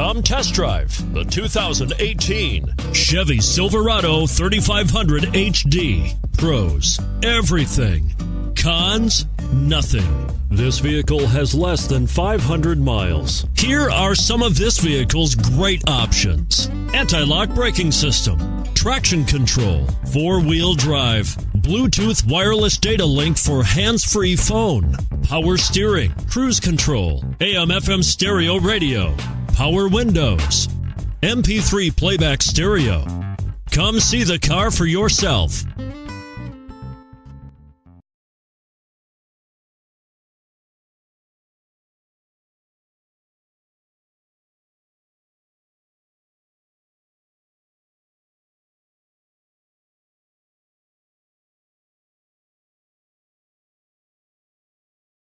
Come test drive the 2018 Chevy Silverado 3500HD. Pros, everything. Cons, nothing. This vehicle has less than 500 miles. Here are some of this vehicle's great options: anti-lock braking system, traction control, 4-wheel drive, Bluetooth wireless data link for hands-free phone, power steering, cruise control, AM/FM stereo radio, power windows, MP3 playback stereo. Come see the car for yourself.